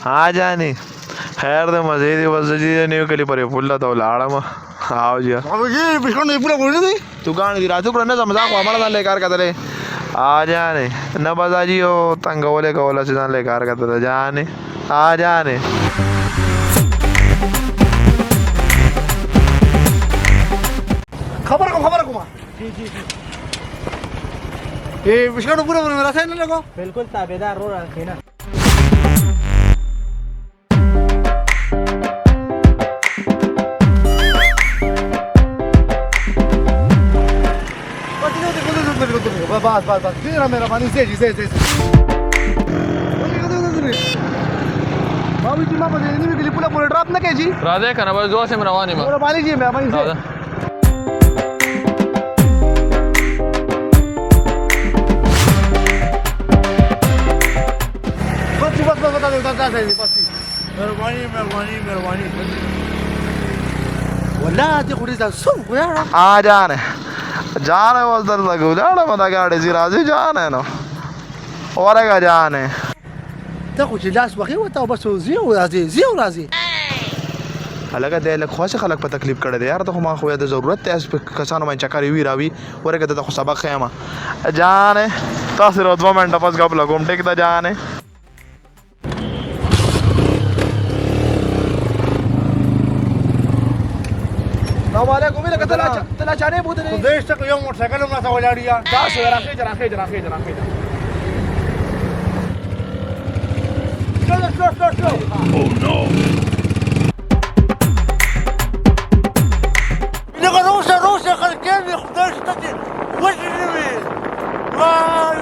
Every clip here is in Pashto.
हाँ जाने खैर दे मजे दी बस जी नहीं कली पर फुल्ला तो लाड़ा मा आओ जी अब ये बिस्कुट नहीं पूरा बोल रही तू गान दी रातू पर ना मजाक हमारा दान लेकर का तले आ जाने न बजा जी ओ तंगोले कोला से दान लेकर का तले जाने आ जाने खबर को मां जी जी ये बिस्कुट पूरा मेरा साइन ना लगो बिल्कुल ताबेदार रो रखे ना बस तेरा मेरा पानी से बाबू जी मां बजे नहीं गली पूरा ड्रॉप ना के जी राधे खाना बस दुआ से रवानी मा पूरा पानी जी मैं पानी से बस बता दे बस मेहरबानी वल्ला ते खुदी दा सुन यार आ जाने जाने बस दर लगू लाड़ा मता गाड़ी सी राजी जाने नो और का जाने تاخذ جلاس وخي وتوبس زيو رازي هلکه د له خوښه خلک په تکلیف کړي دي یار ته ما خو د ضرورت ته اس په کسانو باندې چکرې وی راوي ورګه ته خو سبق خیمه جانه تاسو ورو 2 منټه پس غب لګوم ټیک ته جانه السلام علیکم ویل کته تلا چانه بوته نه خدای شته یو موټر سایکل هم راته ولاړیا تاسو راخې شو oh no روسيا خلكني خداش تجي وجهي واي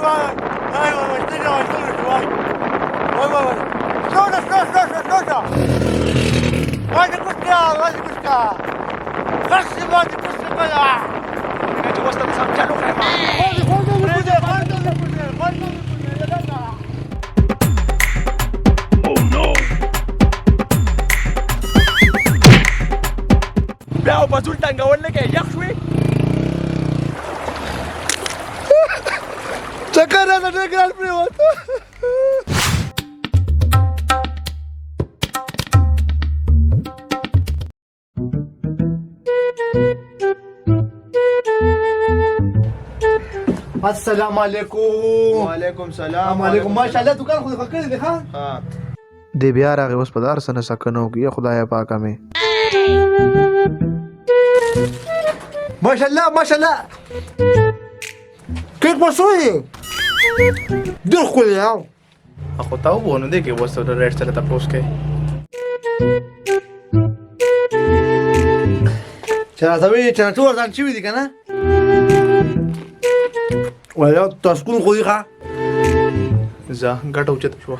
اشتري شوي واي شوشة واجي كشكا خشي واجي كشكا چې وسته سم چالو کړم بیا په ټول ټنګول نه کې یخ شوي چکر راځه ګرال پریوت السلام علیکم وعلیکم سلام علیکم ماشاءالله دکان خو فکر دي ها ها دی بیا راغی اوس په دار سره سکنو کې خدای پاکه مې ماشاءالله کیک پسوي دل خو یاو اخو تاو بونه دی کې وسته د ریټ سره تاسو کې چا ټول ځان چوي دي کنه ولا تاسو کوم خو دي ښا زه ګټو چت شو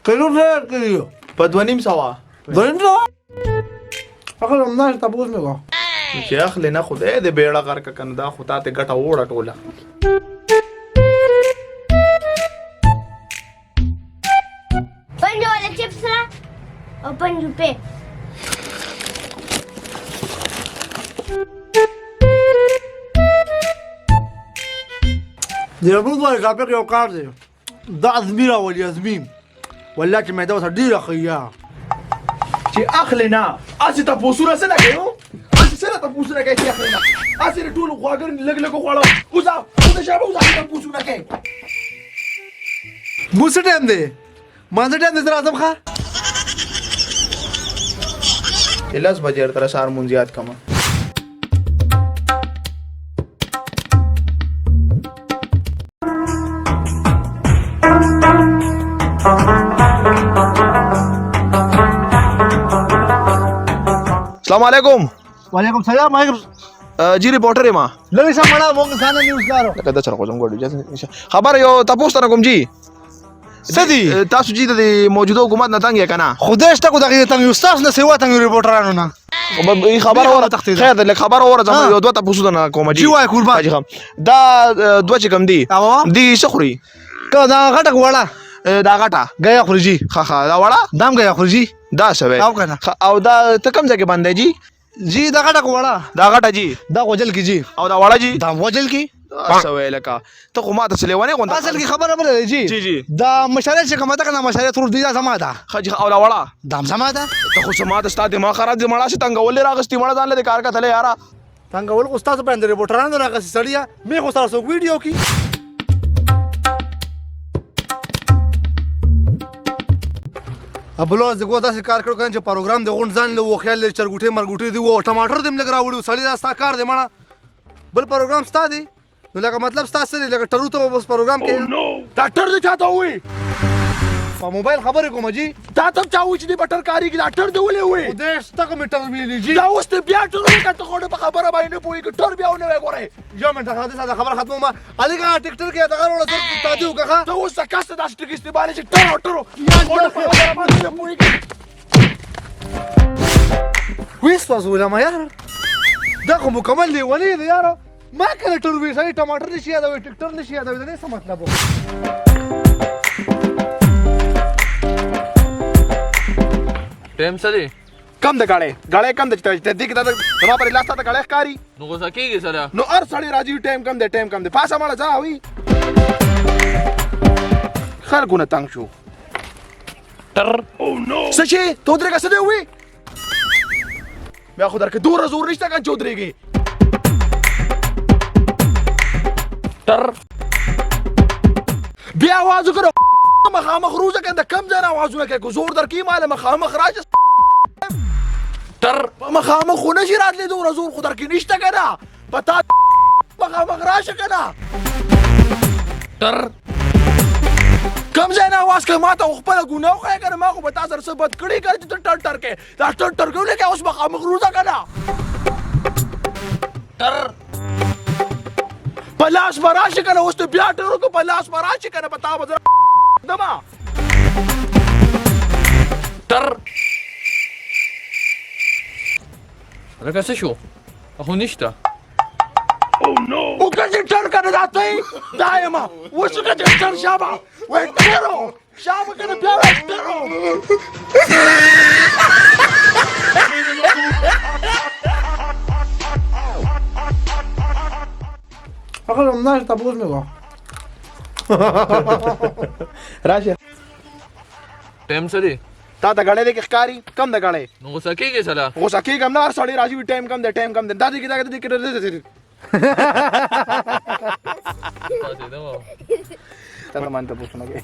کلو نه کړیو په 2.5 سوا دنده هغه هم نه تاسو نه کو چې اخلي نه خدای دې بیړه غر ک کنه دا خو ته ګټه وړه ټوله पंज वाले चिप्स ला और 5 रुपए دی ربوت وای کا په یو کار دی دا ازمیرا ولې ازمیم ولا چې مې دا وسه ډیره خیا چې اخلي نه اسی تاسو سره څه لګیو اسی سره تاسو نه کوي چې اخلي نه اسی ټول غواګر لګ خوړو اوسه شابه اوسه تاسو نه کوي موسه ټیم دی مانځه ټیم دی تر اعظم ښا الاس بجر تر سار منزيات کما السلام علیکم وعلیکم سلام جی ریپورټر ما لږ سم مړه مونږ ځان نیوز کارو لکه دا چر کوم غوډي خبر یو تاسو ته کوم جی سدي تاسو جی د موجوده حکومت نه تنګ کنه خدای شته کو دغه تنګ استاد نه سیوا تنګ ریپورټرانو نه خبر اوره خیر ده خبر اوره زموږ یو دوه تاسو نه کوم جی وای قربان جی دا دوه چې کوم دی دی سخري که دا غټه وړه دا غټه غیا خورجی خا دا وړه دام غیا خورجی دا شوی او کنه او دا ته کوم ځای کې باندې جی جی دا غټه وړه دا غټه جی دا وجل کی جی او دا وړه جی دا وجل کی سوي لك ته خو ما ته لیوانه غونډه اصل کې خبره بل جی جی دا مشاله چې کومه کنه مشاله تر دې سما ده خجي اولا وړه دام سما ده ته خو سما د ستاد ما خراب دي مړه شته څنګه ولې راغستې مړه ځان له کار کتل یارا څنګه ول استاد باندې ریپورټرانو راغسي سړیا مې خو تاسو ویډیو کې ابلو زګو داسې کار کړو کنه چې پروګرام د غونډ ځان له وخیال چرګوټي مرګوټي دی او ټماټر دې لګ راوړو سړی دا ستا کار دی مړه بل پروګرام ستا دی نو لکه مطلب ستا سره لکه ټرو ته بس پروګرام کې ډاکټر دې چاته وي په موبایل خبرې کوم جی تا ته چاوي چې دې بټر کاری کې ډاکټر دی ولې وي خدای ستګه میټر ویلې جی دا اوس ته بیا ټر وکړه خو په خبره باندې پوي کې ټر بیا ونه وګوره یو منټه ساده خبر ختمه ما علي کا ټیکټر کې دا غوړ سره تاسو وکړه ته اوس کاسته د اشټک استعمال چې ټر ټر یا په خبره باندې پوي کې ویس تاسو ولا ما یار دا کوم مکمل دی ولې دی یار ما کله ټر وی سړی ټماټر نشي یاد وي ټیکټر نشي یاد وي دا څه مطلب و ټیم څه دی کم د غاړې کم د چې دې کې دا ما پر لاسته د غاړې ښکاری نو غوسه کېږي سره نو هر سړی راځي ټایم کم دی پاسه مړه ځه وي خلکونه تنګ شو ټر او نو څه شي تو درګه څه دی وي بیا خو درکه دوره زور نشته کان چودريږي ټر بیا आवाज وکړه مخامخ روزه کنده کم ځای आवाजونه کوي زور درکې مال مخامخ راځي ټر مخامخ خو نشي راتلی دوره زور خو درکې نشته کنه پتا مخامخ راشه کنه ټر کم ځای आवाज کوي ما ته خپل ګناه خو کنه ما خو به تاسو سره بد کړی کړی ته ټر کې دا ټر کوي لکه اوس مخامخ روزه کنه ټر پلاس براشه کنه اوس ته بیا ټرو کو پلاس براشه کنه پتا وځه دما ټر لکه څه شو خو نشته وکړه ټر کنه راته دایما وڅکه ټر شابه وای ټرو شابه کنه بیا ټرو هغه نه تاسو مې وا راشه ټیم څه دی تا د غړې کې ښکاری کم د غړې نو غوسه کېږي سره غوسه کېږم نه هر سړی راځي ټایم کم دی دا دې کې تا مان ته پوښتنه کوي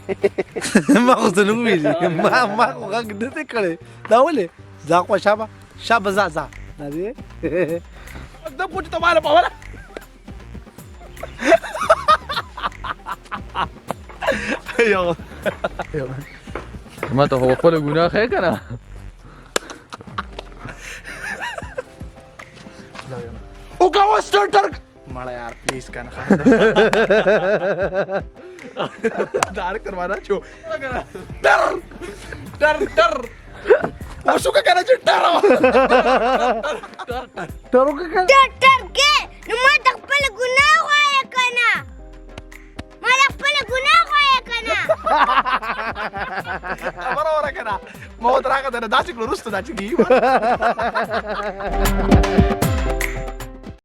ما خو ته نو ویلې ما خو غږ دې کړې دا ولې ځا خو شابه ځا نه دی دا پوښتنه ته مال په ولا یو ما ته خو خپل ګناه ښه کنه او کا وستر ټر مړه یار پلیز کنه دار کروانا چو ټر وشو کا کنه چې ټر ټرو کې ټر کې نو ما خپل ګناه وای کنه ما خپل ګناه وای کنه خبره ورکړه مو تراګه داسې کړو رسته دا چې